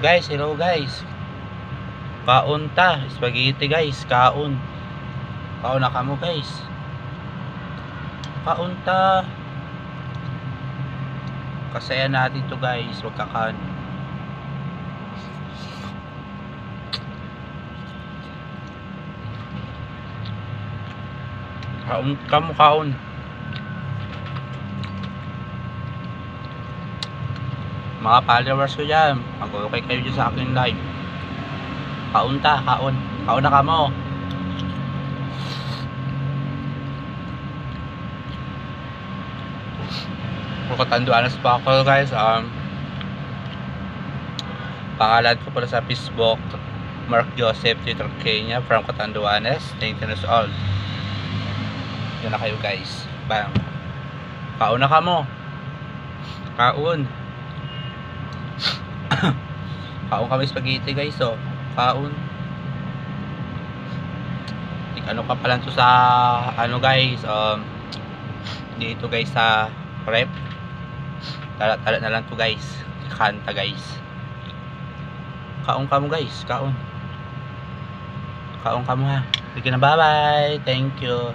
Guys, hello guys. Kaon ta, spaghetti guys, kaon. Kaon na kamo guys. Kaon ta. Kasaya natin to guys, wag kakan. Kaon kamo kaon. Mga followers ko dyan, mag-okay kayo dyan sa aking live. Kaon ta, kaon. Kaon na kamo. Katanduanes pa ako guys. Pangalan ko pala sa Facebook, Mark Joseph Twitter Kenya from Catanduanes, 19 years old. Yan na kayo guys. Bang. Kaon na kamo. Kaon. Kaon kami spaghetti guys, oh. Kaon. Ano ka pala to sa ano guys, dito guys sa rep. Talat na lang to guys. Kanta guys. Kaon kamo guys, kaon. Kaon kamo ha. Sige na, bye bye. Thank you.